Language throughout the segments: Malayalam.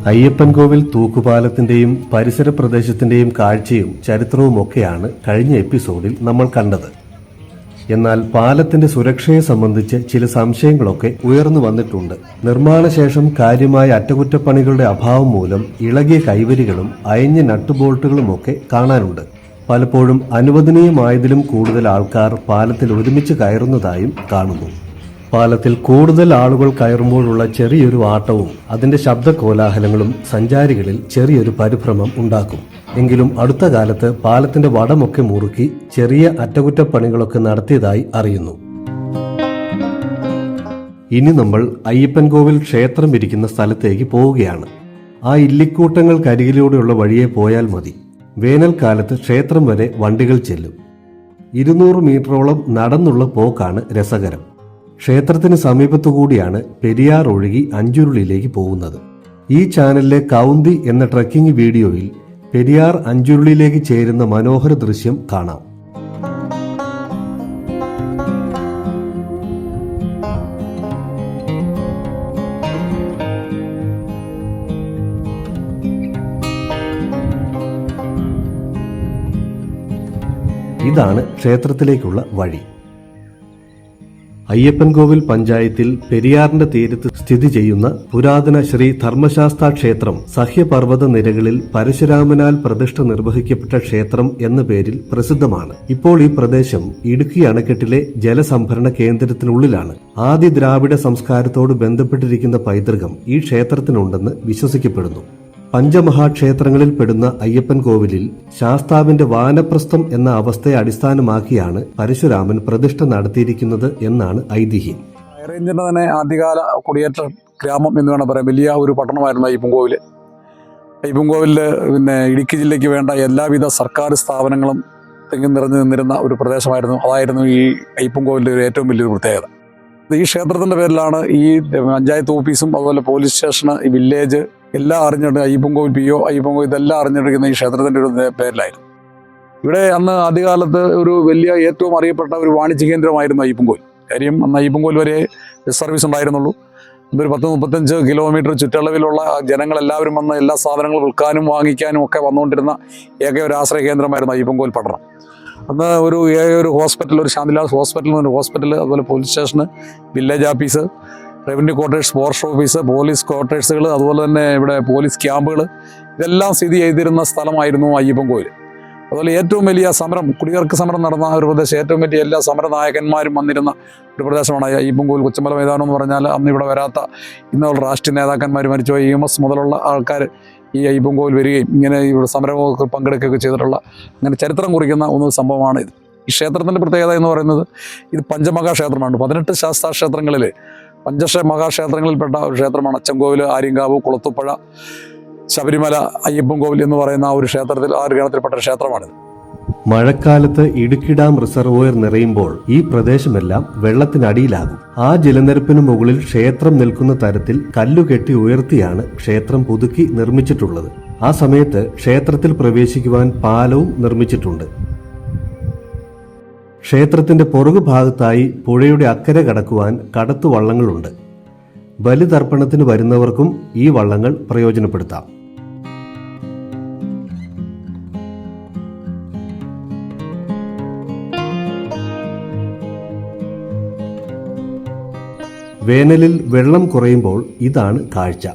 അയ്യപ്പൻകോവിൽ തൂക്കുപാലത്തിന്റെയും പരിസര പ്രദേശത്തിന്റെയും കാഴ്ചയും ചരിത്രവുമൊക്കെയാണ് കഴിഞ്ഞ എപ്പിസോഡിൽ നമ്മൾ കണ്ടത്. എന്നാൽ പാലത്തിന്റെ സുരക്ഷയെ സംബന്ധിച്ച് ചില സംശയങ്ങളൊക്കെ ഉയർന്നു വന്നിട്ടുണ്ട്. നിർമ്മാണശേഷം കാര്യമായ അറ്റകുറ്റപ്പണികളുടെ അഭാവം മൂലം ഇളകിയ കൈവരികളും അയഞ്ഞ നട്ടുബോൾട്ടുകളുമൊക്കെ കാണാനുണ്ട്. പലപ്പോഴും അനുവദനീയമായതിലും കൂടുതൽ ആൾക്കാർ പാലത്തിൽ ഒരുമിച്ച് കയറുന്നതായും കാണുന്നു. പാലത്തിൽ കൂടുതൽ ആളുകൾ കയറുമ്പോഴുള്ള ചെറിയൊരു ആട്ടവും അതിന്റെ ശബ്ദ കോലാഹലങ്ങളും സഞ്ചാരികളിൽ ചെറിയൊരു പരിഭ്രമം ഉണ്ടാക്കും. എങ്കിലും അടുത്ത കാലത്ത് പാലത്തിന്റെ വടമൊക്കെ മുറുക്കി ചെറിയ അറ്റകുറ്റപ്പണികളൊക്കെ നടത്തിയതായി അറിയുന്നു. ഇനി നമ്മൾ അയ്യപ്പൻകോവിൽ ക്ഷേത്രം ഇരിക്കുന്ന സ്ഥലത്തേക്ക് പോവുകയാണ്. ആ ഇല്ലിക്കൂട്ടങ്ങൾക്കരികിലൂടെയുള്ള വഴിയെ പോയാൽ മതി. വേനൽക്കാലത്ത് ക്ഷേത്രം വരെ വണ്ടികൾ ചെല്ലും. 200 മീറ്ററോളം നടന്നുള്ള പോക്കാണ് രസകരം. ക്ഷേത്രത്തിന് സമീപത്തുകൂടിയാണ് പെരിയാർ ഒഴുകി അഞ്ചുരുളിയിലേക്ക് പോകുന്നത്. ഈ ചാനലിലെ കൗന്തി എന്ന ട്രക്കിംഗ് വീഡിയോയിൽ പെരിയാർ അഞ്ചുരുളിയിലേക്ക് ചേരുന്ന മനോഹര ദൃശ്യം കാണാം. ഇതാണ് ക്ഷേത്രത്തിലേക്കുള്ള വഴി. അയ്യപ്പൻകോവിൽ പഞ്ചായത്തിൽ പെരിയാറിന്റെ തീരത്ത് സ്ഥിതി ചെയ്യുന്ന പുരാതന ശ്രീ ധർമ്മശാസ്താ ക്ഷേത്രം സഹ്യപർവ്വത നിരകളിൽ പരശുരാമനാൽ പ്രതിഷ്ഠ നിർവഹിക്കപ്പെട്ട ക്ഷേത്രം എന്ന പേരിൽ പ്രസിദ്ധമാണ്. ഇപ്പോൾ ഈ പ്രദേശം ഇടുക്കി അണക്കെട്ടിലെ ജലസംഭരണ കേന്ദ്രത്തിനുള്ളിലാണ്. ആദി ദ്രാവിഡ സംസ്കാരത്തോട് ബന്ധപ്പെട്ടിരിക്കുന്ന പൈതൃകം ഈ ക്ഷേത്രത്തിനുണ്ടെന്ന് വിശ്വസിക്കപ്പെടുന്നു. പഞ്ചമഹാക്ഷേത്രങ്ങളിൽ പെടുന്ന അയ്യപ്പൻകോവിലിൽ ശാസ്താവിന്റെ വാനപ്രസ്ഥം എന്ന അവസ്ഥയെ അടിസ്ഥാനമാക്കിയാണ് പരശുരാമൻ പ്രതിഷ്ഠ നടത്തിയിരിക്കുന്നത് എന്നാണ് ഐതിഹ്യം. ഹൈറേഞ്ചിന്റെ തന്നെ ആദ്യകാല കുടിയേറ്റ ഗ്രാമം എന്ന് വേണം പറയാം. വലിയ ഒരു പട്ടണമായിരുന്നു അയ്യപ്പൻകോവിൽ. അയ്യപ്പൻകോവിലിൽ ഇടുക്കി ജില്ലയ്ക്ക് വേണ്ട എല്ലാവിധ സർക്കാർ സ്ഥാപനങ്ങളും തിങ്ങി നിറഞ്ഞു നിന്നിരുന്ന ഒരു പ്രദേശമായിരുന്നു. അതായിരുന്നു ഈ അയ്യപ്പൻകോവിലിന്റെ ഒരു ഏറ്റവും വലിയൊരു പ്രത്യേകത. ഈ ക്ഷേത്രത്തിന്റെ പേരിലാണ് ഈ പഞ്ചായത്ത് ഓഫീസും അതുപോലെ പോലീസ് സ്റ്റേഷന്, ഈ വില്ലേജ് എല്ലാം അറിഞ്ഞിട്ട് അയ്യപ്പൻകോവിൽ PO, അയ്യപ്പൻകോവിൽ ഇതെല്ലാം അറിഞ്ഞിരിക്കുന്ന ഈ ക്ഷേത്രത്തിന്റെ ഒരു പേരിലായിരുന്നു. ഇവിടെ അന്ന് ആദ്യകാലത്ത് ഒരു വലിയ ഏറ്റവും അറിയപ്പെട്ട ഒരു വാണിജ്യ കേന്ദ്രമായിരുന്നു അയ്യപ്പൻകോവിൽ. കാര്യം അന്ന് അയ്യപ്പൻകോവിൽ വരെ ബസ് സർവീസ് ഉണ്ടായിരുന്നുള്ളൂ. ഒരു 10-35 കിലോമീറ്റർ ചുറ്റളവിലുള്ള ജനങ്ങളെല്ലാവരും വന്ന് എല്ലാ സാധനങ്ങളും വിൽക്കാനും വാങ്ങിക്കാനും ഒക്കെ വന്നുകൊണ്ടിരുന്ന ഏക ഒരു ആശ്രയ കേന്ദ്രമായിരുന്നു അയ്യപ്പൻകോവിൽ പട്ടണം. അന്ന് ഒരു ഹോസ്പിറ്റൽ, ഒരു ശാന്തിലാസ് ഹോസ്പിറ്റൽ എന്നൊരു ഹോസ്പിറ്റൽ, അതുപോലെ പോലീസ് സ്റ്റേഷന്, village office, revenue quarters, forest office, police ക്വാർട്ടേഴ്സുകൾ, അതുപോലെ തന്നെ ഇവിടെ പോലീസ് ക്യാമ്പുകൾ, ഇതെല്ലാം സ്ഥിതി ചെയ്തിരുന്ന സ്ഥലമായിരുന്നു അയ്യപ്പൻകോവിൽ. അതുപോലെ ഏറ്റവും വലിയ സമരം, കുടിയിറക്ക് സമരം നടന്ന ഒരു പ്രദേശം, ഏറ്റവും വലിയ എല്ലാ സമര നായകന്മാരും വന്നിരുന്ന ഒരു പ്രദേശമാണ് അയ്യപ്പൻകോവിൽ. കൊച്ചമ്പല മൈതാനം എന്ന് പറഞ്ഞാൽ അന്ന് ഇവിടെ വരാത്ത ഇന്നുള്ള രാഷ്ട്രീയ നേതാക്കന്മാർ മരിച്ചുപോയ EMS മുതലുള്ള ആൾക്കാർ ഈ അയ്യപ്പൻകോവിൽ വരികയും ഇങ്ങനെ ഇവിടെ സമരമൊക്കെ പങ്കെടുക്കുകയൊക്കെ ചെയ്തിട്ടുള്ള അങ്ങനെ ചരിത്രം കുറിക്കുന്ന ഒരു സംഭവമാണ് ഇത്. ഈ ക്ഷേത്രത്തിൻ്റെ പ്രത്യേകത എന്ന് പറയുന്നത് ഇത് പഞ്ചമഹാക്ഷേത്രമാണ്. 18 ശാസ്താക്ഷേത്രങ്ങളിൽ മഹാക്ഷേത്രങ്ങളിൽപ്പെട്ട ഒരു ക്ഷേത്രമാണ്. അച്ചൻകോവിൽ, ആര്യങ്കാവ്, കുളത്തുപ്പുഴ, ശബരിമല, അയ്യപ്പൻകോവിൽ എന്ന് പറയുന്ന ഒരു ക്ഷേത്രത്തിൽ ആ ഒരു ഗണത്തിൽപ്പെട്ട ക്ഷേത്രമാണിത്. മഴക്കാലത്ത് ഇടുക്കി ഡാം റിസർവോയർ നിറയുമ്പോൾ ഈ പ്രദേശമെല്ലാം വെള്ളത്തിനടിയിലാകും. ആ ജലനിരപ്പിന് മുകളിൽ ക്ഷേത്രം നിൽക്കുന്ന തരത്തിൽ കല്ലുകെട്ടി ഉയർത്തിയാണ് ക്ഷേത്രം പുതുക്കി നിർമ്മിച്ചിട്ടുള്ളത്. ആ സമയത്ത് ക്ഷേത്രത്തിൽ പ്രവേശിക്കുവാൻ പാലവും നിർമ്മിച്ചിട്ടുണ്ട്. ക്ഷേത്രത്തിന്റെ പുറകുഭാഗത്തായി പുഴയുടെ അക്കരെ കടക്കുവാൻ കടത്തുവള്ളങ്ങളുണ്ട്. ബലിതർപ്പണത്തിന് വരുന്നവർക്കും ഈ വള്ളങ്ങൾ പ്രയോജനപ്പെടുത്താം. വേനലിൽ വെള്ളം കുറയുമ്പോൾ ഇതാണ് കാഴ്ച.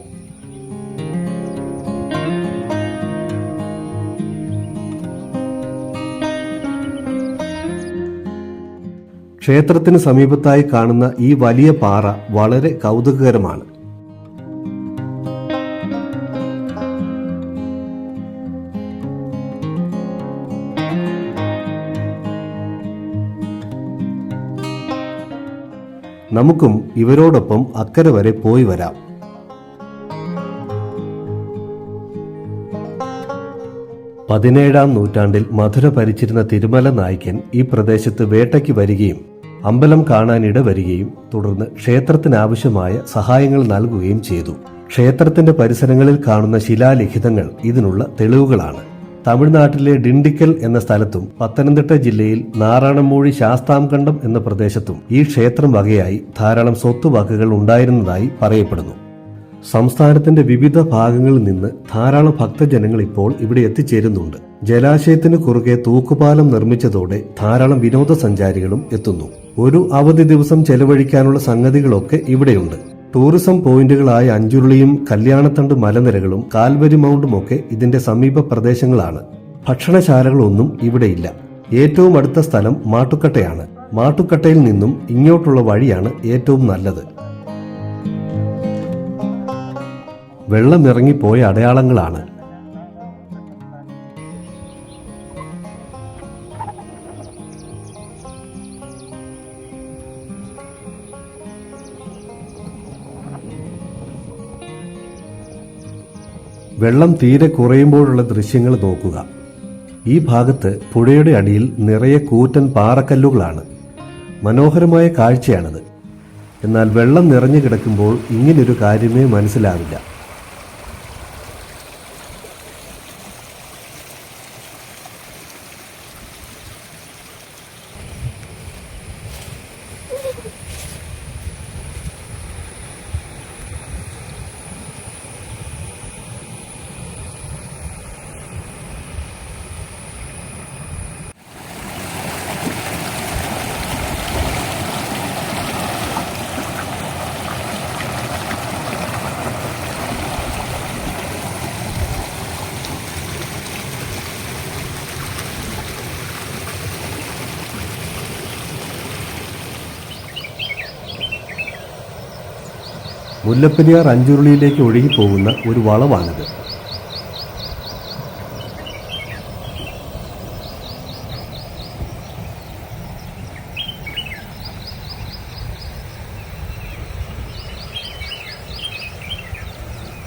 ക്ഷേത്രത്തിന് സമീപത്തായി കാണുന്ന ഈ വലിയ പാറ വളരെ കൗതുകകരമാണ്. നമുക്കും ഇവരോടൊപ്പം അക്കരെ വരെ പോയി വരാം. പതിനേഴാം നൂറ്റാണ്ടിൽ മധുര ഭരിച്ചിരുന്ന തിരുമല നായ്ക്കൻ ഈ പ്രദേശത്ത് വേട്ടയ്ക്ക് വരികയും അമ്പലം കാണാനിട വരികയും തുടർന്ന് ക്ഷേത്രത്തിനാവശ്യമായ സഹായങ്ങൾ നൽകുകയും ചെയ്തു. ക്ഷേത്രത്തിന്റെ പരിസരങ്ങളിൽ കാണുന്ന ശിലാലിഖിതങ്ങൾ ഇതിനുള്ള തെളിവുകളാണ്. തമിഴ്നാട്ടിലെ ഡിണ്ടിക്കൽ എന്ന സ്ഥലത്തും പത്തനംതിട്ട ജില്ലയിൽ നാറാണമൂഴി ശാസ്താംകണ്ടം എന്ന പ്രദേശത്തും ഈ ക്ഷേത്രം വകയായി ധാരാളം സ്വത്തുവകകൾ ഉണ്ടായിരുന്നതായി പറയപ്പെടുന്നു. സംസ്ഥാനത്തിന്റെ വിവിധ ഭാഗങ്ങളിൽ നിന്ന് ധാരാളം ഭക്തജനങ്ങൾ ഇപ്പോൾ ഇവിടെ എത്തിച്ചേരുന്നുണ്ട്. ജലാശയത്തിന് കുറുകെ തൂക്കുപാലം നിർമ്മിച്ചതോടെ ധാരാളം വിനോദസഞ്ചാരികളും എത്തുന്നു. ഒരു അവധി ദിവസം ചെലവഴിക്കാനുള്ള സംഗതികളൊക്കെ ഇവിടെയുണ്ട്. ടൂറിസം പോയിന്റുകളായ അഞ്ചുരുളിയും കല്യാണത്തണ്ട് മലനിരകളും കാൽവരി മൗണ്ടുമൊക്കെ ഇതിന്റെ സമീപ പ്രദേശങ്ങളാണ്. ഭക്ഷണശാലകളൊന്നും ഇവിടെയില്ല. ഏറ്റവും അടുത്ത സ്ഥലം മാട്ടുക്കട്ടയാണ്. മാട്ടുക്കട്ടയിൽ നിന്നും ഇങ്ങോട്ടുള്ള വഴിയാണ് ഏറ്റവും നല്ലത്. വെള്ളമിറങ്ങിപ്പോയ അടയാളങ്ങളാണ്. വെള്ളം തീരെ കുറയുമ്പോഴുള്ള ദൃശ്യങ്ങൾ നോക്കുക. ഈ ഭാഗത്ത് പുഴയുടെ അടിയിൽ നിറയെ കൂറ്റൻ പാറക്കല്ലുകളാണ്. മനോഹരമായ കാഴ്ചയാണത്. എന്നാൽ വെള്ളം നിറഞ്ഞു കിടക്കുമ്പോൾ ഇങ്ങനൊരു കാര്യമേ മനസ്സിലാവില്ല. മുല്ലപ്പെരിയാർ അഞ്ചുരുളിയിലേക്ക് ഒഴുകിപ്പോകുന്ന ഒരു വളവാണിത്.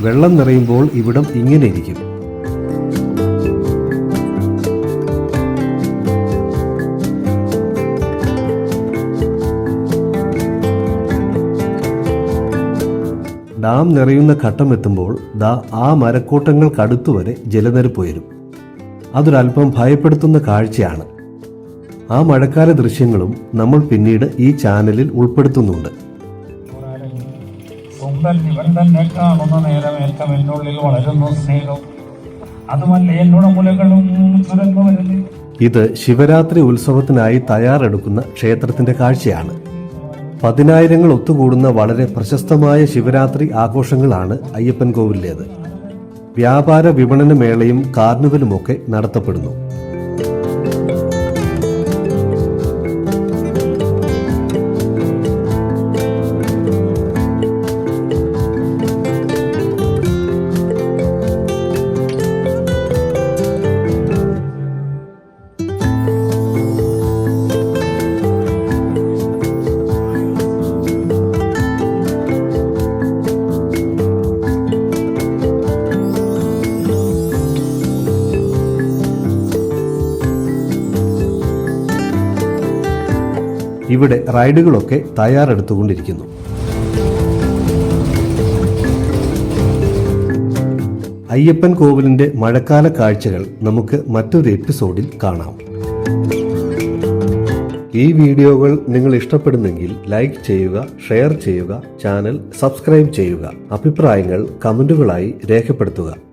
വെള്ളം നിറയുമ്പോൾ ഇവിടം ഇങ്ങനെ ഇരിക്കും. ഡാം നിറയുന്ന ഘട്ടമെത്തുമ്പോൾ ആ മരക്കൂട്ടങ്ങൾക്കടുത്തുവരെ ജലനിരപ്പ് ഉയരും. അതൊരല്പം ഭയപ്പെടുത്തുന്ന കാഴ്ചയാണ്. ആ മഴക്കാല ദൃശ്യങ്ങളും നമ്മൾ പിന്നീട് ഈ ചാനലിൽ ഉൾപ്പെടുത്തുന്നുണ്ട്. ഇവൻ തന്നെ കാണുന്ന നേരമേൽക്കം എന്നുള്ളിൽ വളരുന്നു സ്നേഹം, അതുമല്ല എന്നോട് മുലകളും ചുരന്നു വരുന്നു. ഇത് ശിവരാത്രി ഉത്സവത്തിനായി തയ്യാറെടുക്കുന്ന ക്ഷേത്രത്തിന്റെ കാഴ്ചയാണ്. പതിനായിരങ്ങൾ ഒത്തുകൂടുന്ന വളരെ പ്രശസ്തമായ ശിവരാത്രി ആഘോഷങ്ങളാണ് അയ്യപ്പൻ കോവിലിലേത്. വ്യാപാര വിപണന മേളയും കാർണിവലുമൊക്കെ നടത്തപ്പെടുന്നു. ഇവിടെ റൈഡുകളൊക്കെ തയ്യാറെടുത്തുകൊണ്ടിരിക്കുന്നു. അയ്യപ്പൻ കോവിലിന്റെ മഴക്കാല കാഴ്ചകൾ നമുക്ക് മറ്റൊരു എപ്പിസോഡിൽ കാണാം. ഈ വീഡിയോകൾ നിങ്ങൾ ഇഷ്ടപ്പെടുന്നെങ്കിൽ ലൈക്ക് ചെയ്യുക, ഷെയർ ചെയ്യുക, ചാനൽ സബ്സ്ക്രൈബ് ചെയ്യുക. അഭിപ്രായങ്ങൾ കമന്റുകളായി രേഖപ്പെടുത്തുക.